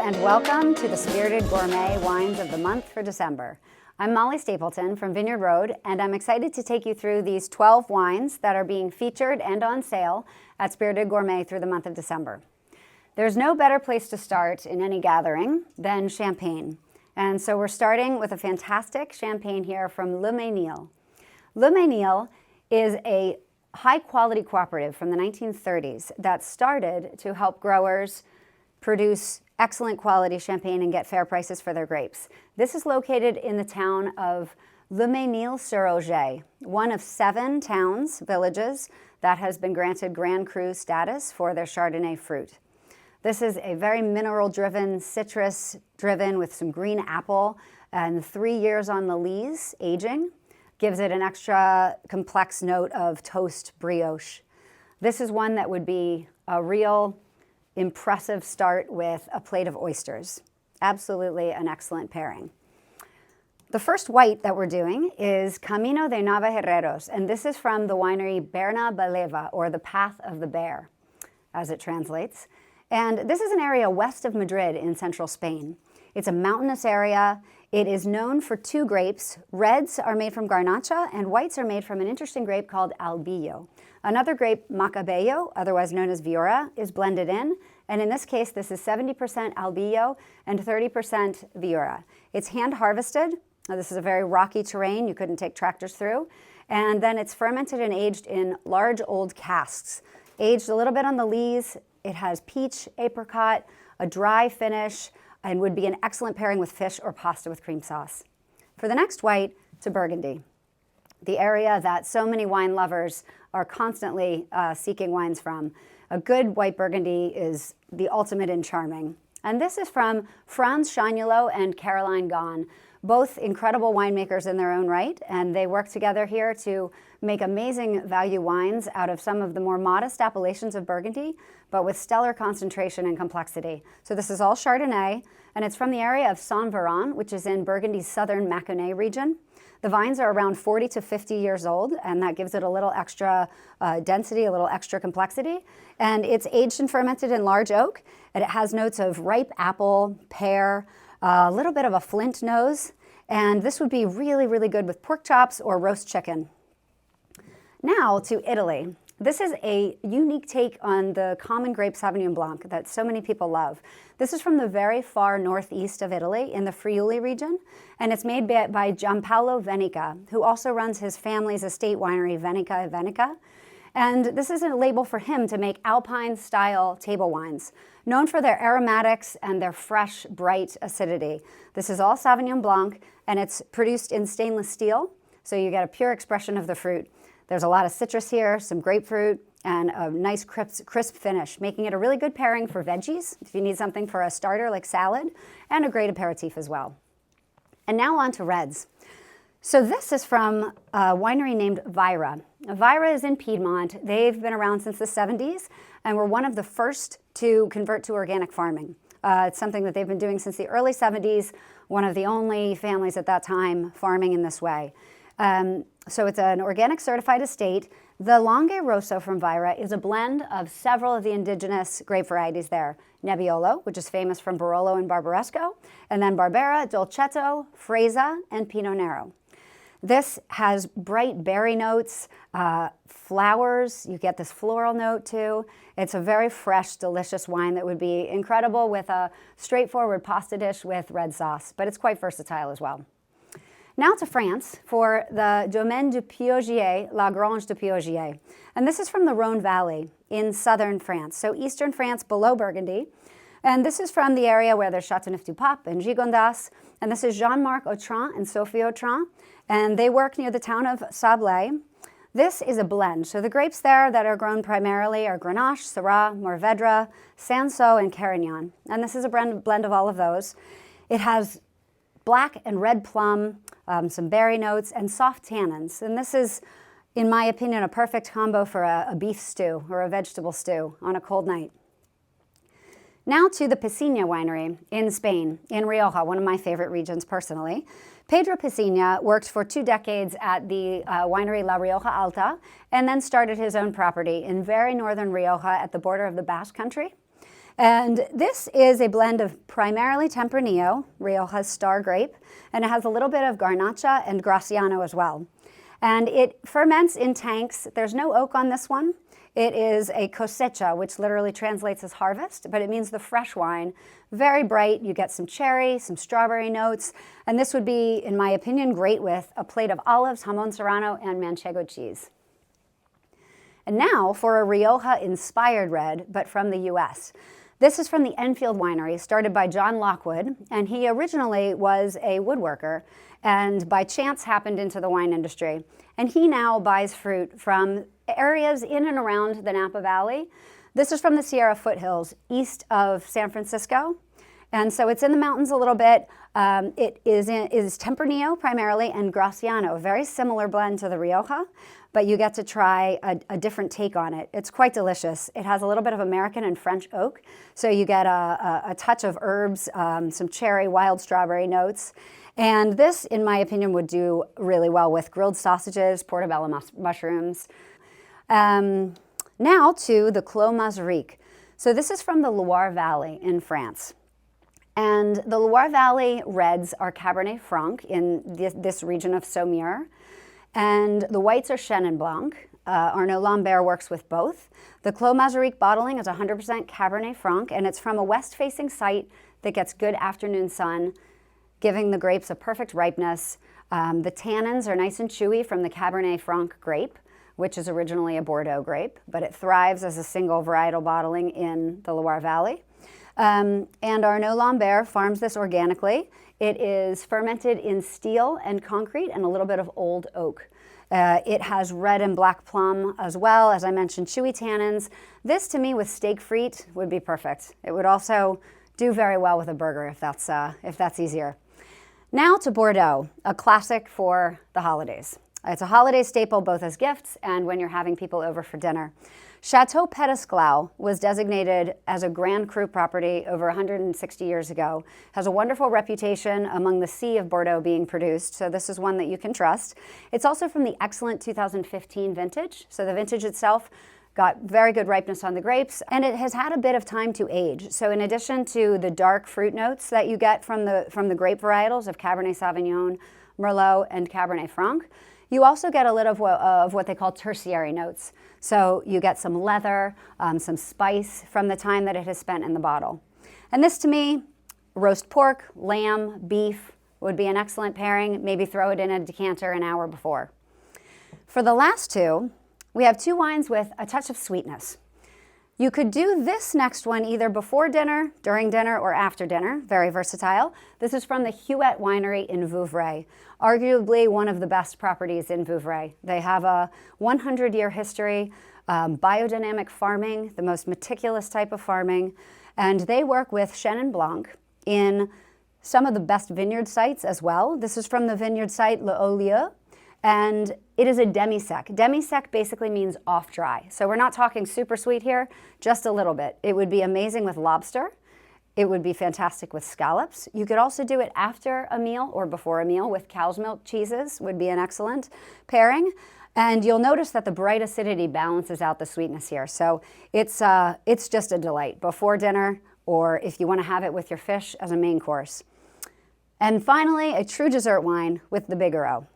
and welcome to the Spirited Gourmet Wines of the Month for December. I'm Molly Stapleton from Vineyard Road, and I'm excited to take you through these 12 wines that are being featured and on sale at Spirited Gourmet through the month of December. There's no better place to start in any gathering than champagne. And so we're starting with a fantastic champagne here from Le Mesnil. Le Mesnil is a high-quality cooperative from the 1930s that started to help growers produce excellent quality champagne and get fair prices for their grapes. This is located in the town of Le Mesnil-sur-Oger, one of 7 towns, villages, that has been granted Grand Cru status for their Chardonnay fruit. This is a very mineral-driven, citrus-driven with some green apple and 3 years on the lees aging. Gives it an extra complex note of toast brioche. This is one that would be a real impressive start with a plate of oysters. Absolutely an excellent pairing. The first white that we're doing is Camino de Navaherreros, and this is from the winery Berna Baleva, or the Path of the Bear, as it translates. And this is an area west of Madrid in central Spain. It's a mountainous area. It is known for 2 grapes. Reds are made from Garnacha, and whites are made from an interesting grape called Albillo. Another grape, Macabeo, otherwise known as Viura, is blended in, and in this case, this is 70% Albillo and 30% Viura. It's hand-harvested. This is a very rocky terrain. You couldn't take tractors through. And then it's fermented and aged in large old casks. Aged a little bit on the lees. It has peach, apricot, a dry finish, and would be an excellent pairing with fish or pasta with cream sauce. For the next white, to Burgundy, the area that so many wine lovers are constantly seeking wines from. A good white Burgundy is the ultimate in charming. And this is from Franz Chagnolo and Caroline Gahn, both incredible winemakers in their own right, and they work together here to make amazing value wines out of some of the more modest appellations of Burgundy, but with stellar concentration and complexity. So this is all Chardonnay, and it's from the area of Saint-Véran, which is in Burgundy's southern Mâconnais region. The vines are around 40 to 50 years old, and that gives it a little extra density, a little extra complexity. And it's aged and fermented in large oak, and it has notes of ripe apple, pear, a little bit of a flint nose, and this would be really, really good with pork chops or roast chicken. Now to Italy. This is a unique take on the common grape Sauvignon Blanc that so many people love. This is from the very far northeast of Italy in the Friuli region, and it's made by Giampaolo Venica, who also runs his family's estate winery, Venica e Venica. And this is a label for him to make Alpine-style table wines, known for their aromatics and their fresh, bright acidity. This is all Sauvignon Blanc, and it's produced in stainless steel, so you get a pure expression of the fruit. There's a lot of citrus here, some grapefruit, and a nice crisp finish, making it a really good pairing for veggies, if you need something for a starter like salad, and a great aperitif as well. And now on to reds. So this is from a winery named Vajra. Vajra is in Piedmont. They've been around since the 70s, and were one of the first to convert to organic farming. It's something that they've been doing since the early 70s, one of the only families at that time farming in this way. So it's an organic certified estate. The Langhe Rosso from Vajra is a blend of several of the indigenous grape varieties there. Nebbiolo, which is famous from Barolo and Barbaresco, and then Barbera, Dolcetto, Freisa, and Pinot Nero. This has bright berry notes, flowers. You get this floral note too. It's a very fresh, delicious wine that would be incredible with a straightforward pasta dish with red sauce, but it's quite versatile as well. Now to France for the Domaine du Piogier, La Grange du Piogier. And this is from the Rhone Valley in southern France, so eastern France below Burgundy. And this is from the area where there's Châteauneuf-du-Pape and Gigondas. And this is Jean-Marc Autran and Sophie Autran. And they work near the town of Sablé. This is a blend. So the grapes there that are grown primarily are Grenache, Syrah, Mourvèdre, Cinsault, and Carignan. And this is a blend of all of those. It has black and red plum, some berry notes, and soft tannins. And this is, in my opinion, a perfect combo for a beef stew or a vegetable stew on a cold night. Now to the Piscina winery in Spain, in Rioja, one of my favorite regions personally. Pedro Piscina worked for 2 decades at the winery La Rioja Alta and then started his own property in very northern Rioja at the border of the Basque Country. And this is a blend of primarily Tempranillo, Rioja's star grape, and it has a little bit of Garnacha and Graciano as well. And it ferments in tanks. There's no oak on this one. It is a cosecha, which literally translates as harvest, but it means the fresh wine. Very bright. You get some cherry, some strawberry notes, and this would be, in my opinion, great with a plate of olives, jamon serrano, and manchego cheese. And now for a Rioja-inspired red, but from the U.S. This is from the Enfield Winery, started by John Lockwood, and he originally was a woodworker and by chance happened into the wine industry. And he now buys fruit from areas in and around the Napa Valley. This is from the Sierra foothills east of San Francisco. And so it's in the mountains a little bit. It is Tempranillo primarily and Graciano, a very similar blend to the Rioja, but you get to try a different take on it. It's quite delicious. It has a little bit of American and French oak, so you get a touch of herbs, some cherry, wild strawberry notes. And this, in my opinion, would do really well with grilled sausages, portobello mushrooms. Now to the Clos Mazarique. So this is from the Loire Valley in France. And the Loire Valley reds are Cabernet Franc in this region of Saumur. And the whites are Chenin Blanc. Arnaud Lambert works with both. The Clos Mazarique bottling is 100% Cabernet Franc, and it's from a west-facing site that gets good afternoon sun, giving the grapes a perfect ripeness. The tannins are nice and chewy from the Cabernet Franc grape, which is originally a Bordeaux grape, but it thrives as a single varietal bottling in the Loire Valley. And Arnaud Lambert farms this organically. It is fermented in steel and concrete and a little bit of old oak. It has red and black plum as well. As I mentioned, chewy tannins. This, to me, with steak frite would be perfect. It would also do very well with a burger if that's easier. Now to Bordeaux, a classic for the holidays. It's a holiday staple both as gifts and when you're having people over for dinner. Chateau Petitesclau was designated as a Grand Cru property over 160 years ago. Has a wonderful reputation among the sea of Bordeaux being produced, so this is one that you can trust. It's also from the excellent 2015 vintage, so the vintage itself got very good ripeness on the grapes, and it has had a bit of time to age. So in addition to the dark fruit notes that you get from the grape varietals of Cabernet Sauvignon, Merlot, and Cabernet Franc, you also get a little of what they call tertiary notes. So you get some leather, some spice from the time that it has spent in the bottle. And this, to me, roast pork, lamb, beef would be an excellent pairing. Maybe throw it in a decanter an hour before. For the last two, we have two wines with a touch of sweetness. You could do this next one either before dinner, during dinner, or after dinner. Very versatile. This is from the Huet Winery in Vouvray, arguably one of the best properties in Vouvray. They have a 100-year history, biodynamic farming, the most meticulous type of farming, and they work with Chenin Blanc in some of the best vineyard sites as well. This is from the vineyard site Le Haut-Lieu, and it is a demi-sec. Demi-sec basically means off-dry. So we're not talking super sweet here, just a little bit. It would be amazing with lobster. It would be fantastic with scallops. You could also do it after a meal or before a meal with cow's milk cheeses would be an excellent pairing. And you'll notice that the bright acidity balances out the sweetness here. So it's just a delight before dinner, or if you want to have it with your fish as a main course. And finally, a true dessert wine with the Bigarreau.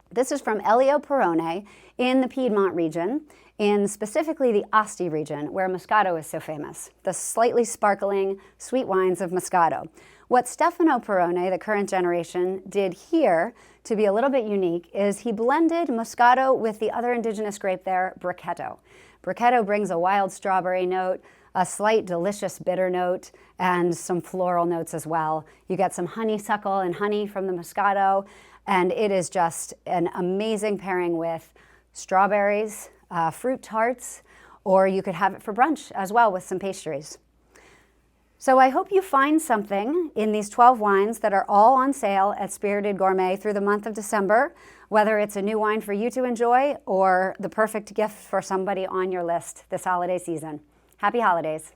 This is from Elio Perrone in the Piedmont region, in specifically the Asti region, where Moscato is so famous, the slightly sparkling sweet wines of Moscato. What Stefano Perrone, the current generation, did here to be a little bit unique is he blended Moscato with the other indigenous grape there, Brichetto. Brichetto brings a wild strawberry note, a slight delicious bitter note, and some floral notes as well. You get some honeysuckle and honey from the Moscato, and it is just an amazing pairing with strawberries, fruit tarts, or you could have it for brunch as well with some pastries. So I hope you find something in these 12 wines that are all on sale at Spirited Gourmet through the month of December, whether it's a new wine for you to enjoy or the perfect gift for somebody on your list this holiday season. Happy holidays.